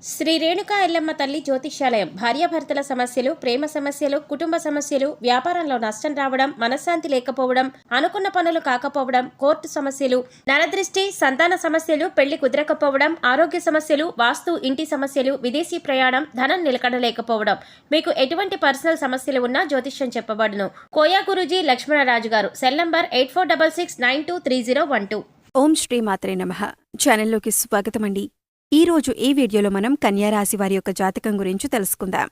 శ్రీ రేణుకా ఎల్లమ్మ తల్లి జ్యోతిష్యాలయం భార్యాభర్తల సమస్యలు, ప్రేమ సమస్యలు, కుటుంబ సమస్యలు, వ్యాపారంలో నష్టం రావడం, మనశ్శాంతి లేకపోవడం, అనుకున్న పనులు కాకపోవడం, కోర్టు సమస్యలు, నరదృష్టి, సంతాన సమస్యలు, పెళ్లి కుదరకపోవడం, ఆరోగ్య సమస్యలు, వాస్తు, ఇంటి సమస్యలు, విదేశీ ప్రయాణం, ధనం నిలకడలేకపోవడం, మీకు ఎటువంటి పర్సనల్ సమస్యలు ఉన్నా జ్యోతిష్యం చెప్పబడును. కోయా గురూజీ లక్ష్మణరాజు గారు. Cell number 8466923012. ఓం శ్రీ మాత్రే నమః. ఛానల్లోకి స్వాగతమండి. ఈరోజు ఈ వీడియోలో మనం కన్యారాశి వారి యొక్క జాతకం గురించి తెలుసుకుందాం.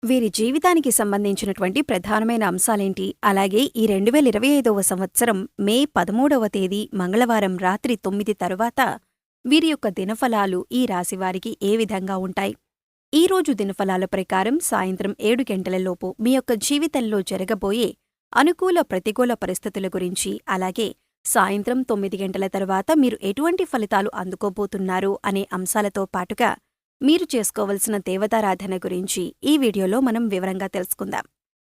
వీరి జీవితానికి సంబంధించినటువంటి ప్రధానమైన అంశాలేంటి, అలాగే ఈ 2025వ సంవత్సరం మే 13వ తేదీ మంగళవారం రాత్రి 9 తరువాత వీరి యొక్క దినఫలాలు ఈ రాశివారికి ఏ విధంగా ఉంటాయి, ఈరోజు దినఫలాల ప్రకారం సాయంత్రం 7 గంటలలోపు మీ యొక్క జీవితంలో జరగబోయే అనుకూల ప్రతికూల పరిస్థితుల గురించి, అలాగే సాయంత్రం 9 గంటల తర్వాత మీరు ఎటువంటి ఫలితాలు అందుకోబోతున్నారు అనే అంశాలతో పాటుగా మీరు చేసుకోవలసిన దేవతారాధన గురించి ఈ వీడియోలో మనం వివరంగా తెలుసుకుందాం.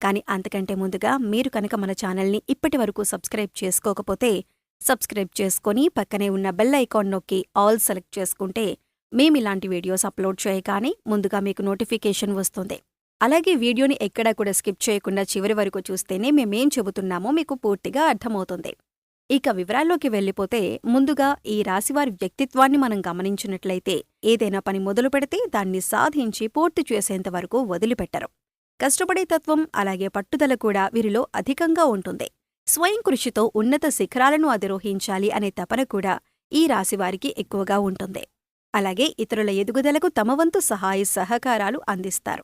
కానీ అంతకంటే ముందుగా మీరు కనుక మన ఛానల్ని ఇప్పటివరకు సబ్స్క్రైబ్ చేసుకోకపోతే సబ్స్క్రైబ్ చేసుకొని పక్కనే ఉన్న బెల్ ఐకాన్ నొక్కి ఆల్ సెలెక్ట్ చేసుకుంటే మేమిలాంటి వీడియోస్ అప్లోడ్ చేయగానే ముందుగా మీకు నోటిఫికేషన్ వస్తుంది. అలాగే వీడియోని ఎక్కడా కూడా స్కిప్ చేయకుండా చివరి వరకు చూస్తేనే మేమేం చెబుతున్నామో మీకు పూర్తిగా అర్థమవుతుంది. ఇక వివరాల్లోకి వెళ్ళిపోతే ముందుగా ఈ రాశివారి వ్యక్తిత్వాన్ని మనం గమనించినట్లయితే ఏదైనా పని మొదలు పెడితే దాన్ని సాధించి పూర్తి చేసేంతవరకు వదిలిపెట్టరు. కష్టపడే తత్వం అలాగే పట్టుదల కూడా వీరిలో అధికంగా ఉంటుంది. స్వయం కృషితో ఉన్నత శిఖరాలను అధిరోహించాలి అనే తపన కూడా ఈ రాశివారికి ఎక్కువగా ఉంటుంది. అలాగే ఇతరుల ఎదుగుదలకు తమ వంతు సహాయ సహకారాలు అందిస్తారు.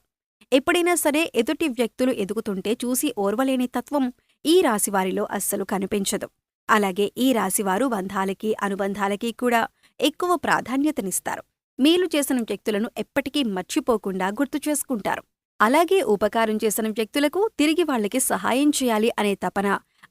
ఎప్పుడైనా సరే ఎదుటి వ్యక్తులు ఎదుగుతుంటే చూసి ఓర్వలేని తత్వం ఈ రాశివారిలో అస్సలు కనిపించదు. అలాగే ఈ రాశివారు బంధాలకి, అనుబంధాలకి కూడా ఎక్కువ ప్రాధాన్యతనిస్తారు. మేలు చేసిన వ్యక్తులను ఎప్పటికీ మర్చిపోకుండా గుర్తు చేసుకుంటారు. అలాగే ఉపకారం చేసిన వ్యక్తులకు తిరిగి వాళ్లకి సహాయం చేయాలి అనే తపన,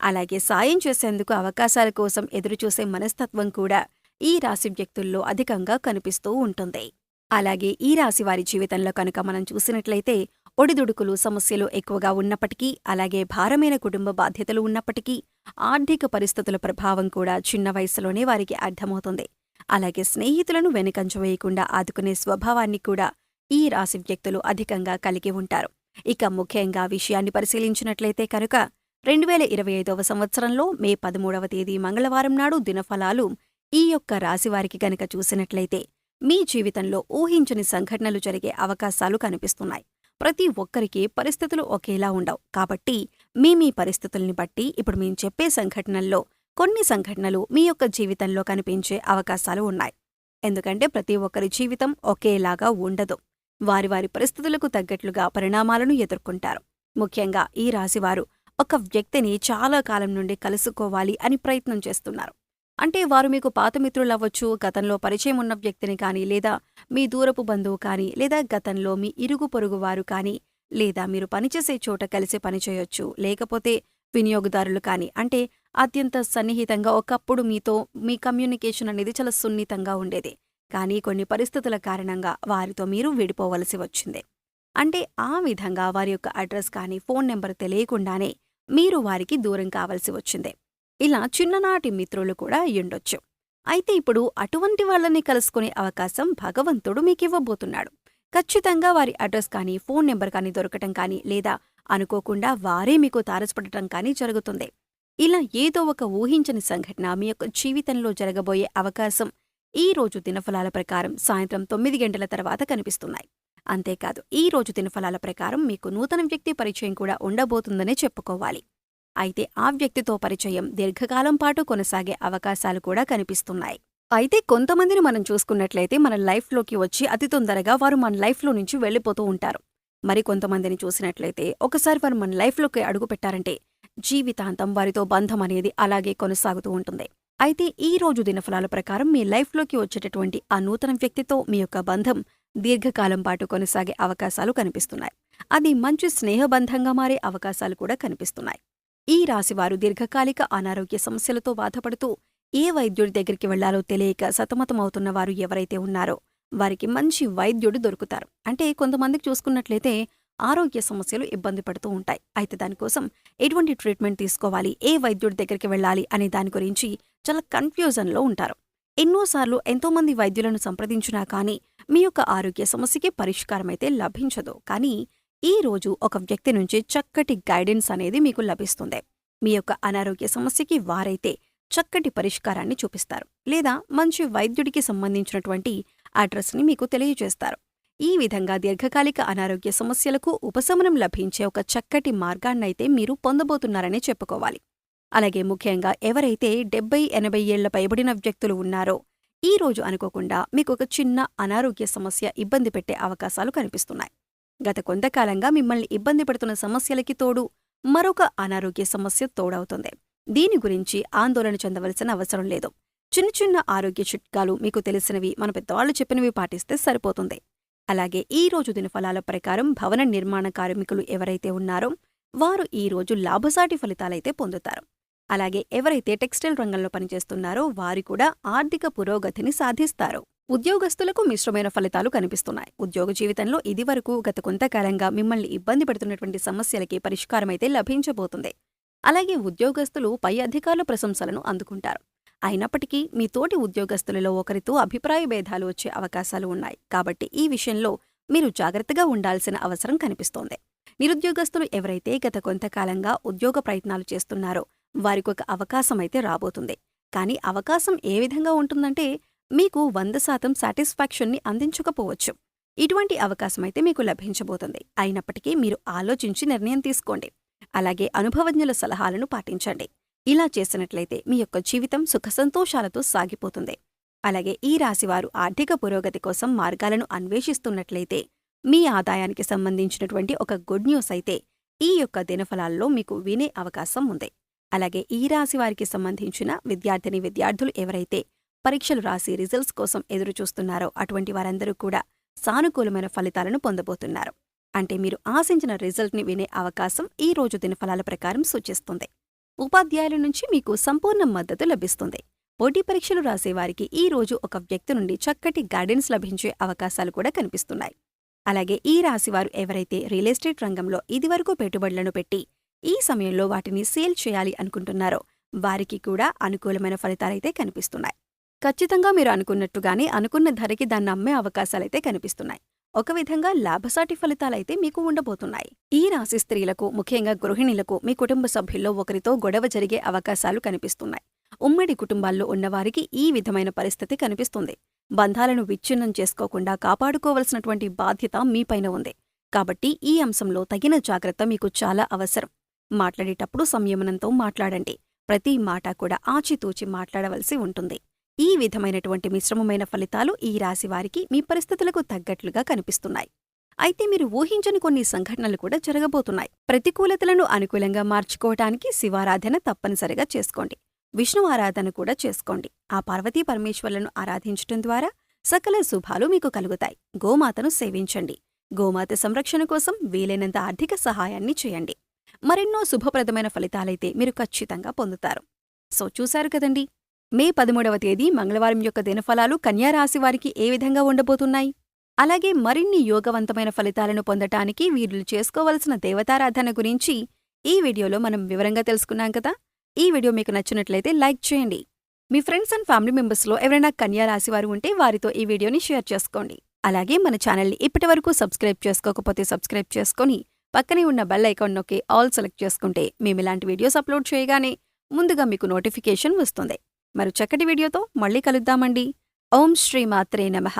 అలాగే సాయం చేసేందుకు అవకాశాల కోసం ఎదురుచూసే మనస్తత్వం కూడా ఈ రాశి వ్యక్తుల్లో అధికంగా కనిపిస్తూ ఉంటుంది. అలాగే ఈ రాశివారి జీవితంలో కనుక మనం చూసినట్లయితే ఒడిదుడుకులు, సమస్యలు ఎక్కువగా ఉన్నప్పటికీ, అలాగే భారమైన కుటుంబ బాధ్యతలు ఉన్నప్పటికీ ఆర్థిక పరిస్థితుల ప్రభావం కూడా చిన్న వయసులోనే వారికి అర్థమవుతుంది. అలాగే స్నేహితులను వెనుకంజ వేయకుండా ఆదుకునే స్వభావాన్ని కూడా ఈ రాశి వ్యక్తులు అధికంగా కలిగి ఉంటారు. ఇక ముఖ్యంగా విషయాన్ని పరిశీలించినట్లయితే కనుక 2025వ సంవత్సరంలో మే 13వ తేదీ మంగళవారం నాడు దినఫలాలు ఈ యొక్క రాశివారికి గనక చూసినట్లయితే మీ జీవితంలో ఊహించని సంఘటనలు జరిగే అవకాశాలు కనిపిస్తున్నాయి. ప్రతి ఒక్కరికి పరిస్థితులు ఒకేలా ఉండవు. కాబట్టి మీ పరిస్థితుల్ని బట్టి ఇప్పుడు మేము చెప్పే సంఘటనల్లో కొన్ని సంఘటనలు మీ యొక్క జీవితంలో కనిపించే అవకాశాలు ఉన్నాయి. ఎందుకంటే ప్రతి ఒక్కరి జీవితం ఒకేలాగా ఉండదు. వారి పరిస్థితులకు తగ్గట్లుగా పరిణామాలను ఎదుర్కొంటారు. ముఖ్యంగా ఈ రాశివారు ఒక వ్యక్తిని చాలా కాలం నుండి కలుసుకోవాలి అని ప్రయత్నం చేస్తున్నారు. అంటే వారు మీకు పాత మిత్రులవ్వచ్చు, గతంలో పరిచయం ఉన్న వ్యక్తిని కానీ, లేదా మీ దూరపు బంధువు కానీ, లేదా గతంలో మీ ఇరుగు పొరుగువారు కానీ, లేదా మీరు పనిచేసే చోట కలిసి పనిచేయొచ్చు, లేకపోతే వినియోగదారులు కానీ, అంటే అత్యంత సన్నిహితంగా ఒకప్పుడు మీతో మీ కమ్యూనికేషన్ అనేది చాలా సున్నితంగా ఉండేది. కానీ కొన్ని పరిస్థితుల కారణంగా వారితో మీరు విడిపోవలసి వచ్చింది. అంటే ఆ విధంగా వారి యొక్క అడ్రస్ కానీ, ఫోన్ నెంబర్ తెలియకుండానే మీరు వారికి దూరం కావలసి వచ్చింది. ఇలా చిన్ననాటి మిత్రులు కూడా అయ్యుండొచ్చు. అయితే ఇప్పుడు అటువంటి వాళ్ళని కలుసుకునే అవకాశం భగవంతుడు మీకివ్వబోతున్నాడు. ఖచ్చితంగా వారి అడ్రస్ కానీ, ఫోన్ నెంబర్ కానీ దొరకటం కానీ, లేదా అనుకోకుండా వారే మీకు తారసపడటం కానీ జరుగుతుంది. ఇలా ఏదో ఒక ఊహించని సంఘటన మీ యొక్క జీవితంలో జరగబోయే అవకాశం ఈ రోజు దినఫలాల ప్రకారం సాయంత్రం 9 గంటల తర్వాత కనిపిస్తున్నాయి. అంతేకాదు ఈ రోజు దినఫలాల ప్రకారం మీకు నూతన వ్యక్తి పరిచయం కూడా ఉండబోతుందనే చెప్పుకోవాలి. అయితే ఆ వ్యక్తితో పరిచయం దీర్ఘకాలం పాటు కొనసాగే అవకాశాలు కూడా కనిపిస్తున్నాయి. అయితే కొంతమందిని మనం చూసుకున్నట్లయితే మన లైఫ్లోకి వచ్చి అతి తొందరగా వారు మన లైఫ్లో నుంచి వెళ్ళిపోతూ ఉంటారు. మరి కొంతమందిని చూసినట్లయితే ఒకసారి వారు మన లైఫ్లోకి అడుగుపెట్టారంటే జీవితాంతం వారితో బంధం అనేది అలాగే కొనసాగుతూ ఉంటుంది. అయితే ఈ రోజు దినఫలాల ప్రకారం మీ లైఫ్లోకి వచ్చేటటువంటి ఆ నూతన వ్యక్తితో మీ యొక్క బంధం దీర్ఘకాలం పాటు కొనసాగే అవకాశాలు కనిపిస్తున్నాయి. అది మంచి స్నేహబంధంగా మారే అవకాశాలు కూడా కనిపిస్తున్నాయి. ఈ రాశివారు దీర్ఘకాలిక అనారోగ్య సమస్యలతో బాధపడుతూ ఏ వైద్యుడి దగ్గరికి వెళ్లాలో తెలియక సతమతమవుతున్న వారు ఎవరైతే ఉన్నారో వారికి మంచి వైద్యుడు దొరుకుతారు. అంటే కొంతమందికి చూసుకున్నట్లయితే ఆరోగ్య సమస్యలు ఇబ్బంది పడుతూ ఉంటాయి. అయితే దానికోసం ఎటువంటి ట్రీట్మెంట్ తీసుకోవాలి, ఏ వైద్యుడి దగ్గరికి వెళ్లాలి అనే దాని గురించి చాలా కన్ఫ్యూజన్లో ఉంటారు. ఎన్నోసార్లు ఎంతోమంది వైద్యులను సంప్రదించినా కానీ మీ యొక్క ఆరోగ్య సమస్యకి పరిష్కారమైతే లభించదు. కానీ ఈ రోజు ఒక వ్యక్తి నుంచి చక్కటి గైడెన్స్ అనేది మీకు లభిస్తుంది. మీ యొక్క అనారోగ్య సమస్యకి వారైతే చక్కటి పరిష్కారాన్ని చూపిస్తారు, లేదా మంచి వైద్యుడికి సంబంధించినటువంటి అడ్రస్ని మీకు తెలియజేస్తారు. ఈ విధంగా దీర్ఘకాలిక అనారోగ్య సమస్యలకు ఉపశమనం లభించే ఒక చక్కటి మార్గాన్నైతే మీరు పొందబోతున్నారనే చెప్పుకోవాలి. అలాగే ముఖ్యంగా ఎవరైతే 70-80 ఏళ్ల పైబడిన వ్యక్తులు ఉన్నారో ఈ రోజు అనుకోకుండా మీకు ఒక చిన్న అనారోగ్య సమస్య ఇబ్బంది పెట్టే అవకాశాలు కనిపిస్తున్నాయి. గత కొంతకాలంగా మిమ్మల్ని ఇబ్బంది పెడుతున్న సమస్యలకి తోడు మరొక అనారోగ్య సమస్య తోడవుతుంది. దీని గురించి ఆందోళన చెందవలసిన అవసరం లేదు. చిన్న చిన్న ఆరోగ్య చిట్కాలు మీకు తెలిసినవి, మన పెద్దవాళ్లు చెప్పినవి పాటిస్తే సరిపోతుంది. అలాగే ఈ రోజు దినఫలాల ప్రకారం భవన నిర్మాణ కార్మికులు ఎవరైతే ఉన్నారో వారు ఈ రోజు లాభసాటి ఫలితాలైతే పొందుతారు. అలాగే ఎవరైతే టెక్స్టైల్ రంగంలో పనిచేస్తున్నారో వారు కూడా ఆర్థిక పురోగతిని సాధిస్తారు. ఉద్యోగస్తులకు మిశ్రమైన ఫలితాలు కనిపిస్తున్నాయి. ఉద్యోగ జీవితంలో ఇదివరకు గత కొంతకాలంగా మిమ్మల్ని ఇబ్బంది పెడుతున్నటువంటి సమస్యలకి పరిష్కారమైతే లభించబోతుంది. అలాగే ఉద్యోగస్తులు పై అధికారుల ప్రశంసలను అందుకుంటారు. అయినప్పటికీ మీ తోటి ఉద్యోగస్తులలో ఒకరితో అభిప్రాయ భేదాలు వచ్చే అవకాశాలు ఉన్నాయి. కాబట్టి ఈ విషయంలో మీరు జాగ్రత్తగా ఉండాల్సిన అవసరం కనిపిస్తోంది. నిరుద్యోగస్తులు ఎవరైతే గత కొంతకాలంగా ఉద్యోగ ప్రయత్నాలు చేస్తున్నారో వారికొక అవకాశమైతే రాబోతుంది. కానీ అవకాశం ఏ విధంగా ఉంటుందంటే మీకు 100% సాటిస్ఫాక్షన్ని అందించకపోవచ్చు. ఇటువంటి అవకాశమైతే మీకు లభించబోతుంది. అయినప్పటికీ మీరు ఆలోచించి నిర్ణయం తీసుకోండి. అలాగే అనుభవజ్ఞుల సలహాలను పాటించండి. ఇలా చేసినట్లయితే మీ యొక్క జీవితం సుఖసంతోషాలతో సాగిపోతుంది. అలాగే ఈ రాశివారు ఆర్థిక పురోగతి కోసం మార్గాలను అన్వేషిస్తున్నట్లయితే మీ ఆదాయానికి సంబంధించినటువంటి ఒక గుడ్ న్యూస్ అయితే ఈ యొక్క దినఫలాల్లో మీకు వినే అవకాశం ఉంది. అలాగే ఈ రాశివారికి సంబంధించిన విద్యార్థులు ఎవరైతే పరీక్షలు రాసి రిజల్ట్స్ కోసం ఎదురుచూస్తున్నారో అటువంటి వారందరూ కూడా సానుకూలమైన ఫలితాలను పొందబోతున్నారు. అంటే మీరు ఆశించిన రిజల్ట్ని వినే అవకాశం ఈ రోజు దినఫలాల ప్రకారం సూచిస్తుంది. ఉపాధ్యాయుల నుంచి మీకు సంపూర్ణ మద్దతు లభిస్తుంది. పోటీ పరీక్షలు రాసేవారికి ఈ రోజు ఒక వ్యక్తి నుండి చక్కటి గైడెన్స్ లభించే అవకాశాలు కూడా కనిపిస్తున్నాయి. అలాగే ఈ రాశివారు ఎవరైతే రియల్ ఎస్టేట్ రంగంలో ఇదివరకు పెట్టుబడులను పెట్టి ఈ సమయంలో వాటిని సేల్ చేయాలి అనుకుంటున్నారో వారికి కూడా అనుకూలమైన ఫలితాలైతే కనిపిస్తున్నాయి. ఖచ్చితంగా మీరు అనుకున్నట్టుగానే అనుకున్న ధరకి దాన్ని అమ్మే అవకాశాలైతే కనిపిస్తున్నాయి. ఒక విధంగా లాభసాటి ఫలితాలైతే మీకు ఉండబోతున్నాయి. ఈ రాశి స్త్రీలకు, ముఖ్యంగా గృహిణులకు మీ కుటుంబ సభ్యుల్లో ఒకరితో గొడవ జరిగే అవకాశాలు కనిపిస్తున్నాయి. ఉమ్మడి కుటుంబాల్లో ఉన్నవారికి ఈ విధమైన పరిస్థితి కనిపిస్తుంది. బంధాలను విచ్ఛిన్నం చేసుకోకుండా కాపాడుకోవలసినటువంటి బాధ్యత మీపైన ఉంది. కాబట్టి ఈ అంశంలో తగిన జాగ్రత్త మీకు చాలా అవసరం. మాట్లాడేటప్పుడు సంయమనంతో మాట్లాడండి. ప్రతి మాట కూడా ఆచితూచి మాట్లాడవలసి ఉంటుంది. ఈ విధమైనటువంటి మిశ్రమమైన ఫలితాలు ఈ రాశివారికి మీ పరిస్థితులకు తగ్గట్లుగా కనిపిస్తున్నాయి. అయితే మీరు ఊహించని కొన్ని సంఘటనలు కూడా జరగబోతున్నాయి. ప్రతికూలతలను అనుకూలంగా మార్చుకోవటానికి శివారాధన తప్పనిసరిగా చేసుకోండి. విష్ణు ఆరాధన కూడా చేసుకోండి. ఆ పార్వతీ పరమేశ్వర్లను ఆరాధించటం ద్వారా సకల శుభాలు మీకు కలుగుతాయి. గోమాతను సేవించండి. గోమాత సంరక్షణ కోసం వీలైనంత ఆర్థిక సహాయాన్ని చేయండి. మరెన్నో శుభప్రదమైన ఫలితాలైతే మీరు ఖచ్చితంగా పొందుతారు. సో చూశారు కదండి, మే 13వ తేదీ మంగళవారం యొక్క దినఫలాలు కన్యారాశి వారికి ఏ విధంగా ఉండబోతున్నాయి. అలాగే మరిన్ని యోగవంతమైన ఫలితాలను పొందటానికి వీరు చేసుకోవలసిన దేవతారాధన గురించి ఈ వీడియోలో మనం వివరంగా తెలుసుకున్నాం కదా. ఈ వీడియో మీకు నచ్చినట్లయితే లైక్ చేయండి. మీ ఫ్రెండ్స్ అండ్ ఫ్యామిలీ మెంబర్స్లో ఎవరైనా కన్యారాశి వారు ఉంటే వారితో ఈ వీడియోని షేర్ చేసుకోండి. అలాగే మన ఛానల్ని ఇప్పటివరకు సబ్స్క్రైబ్ చేసుకోకపోతే సబ్స్క్రైబ్ చేసుకొని పక్కనే ఉన్న బెల్ ఐకాన్ నొక్కి ఆల్ సెలెక్ట్ చేసుకుంటే మేము ఇలాంటి వీడియోస్ అప్లోడ్ చేయగానే ముందుగా మీకు నోటిఫికేషన్ వస్తుంది. మరో చక్కటి వీడియోతో మళ్ళీ కలుద్దామండి. ఓం శ్రీ మాత్రే నమః.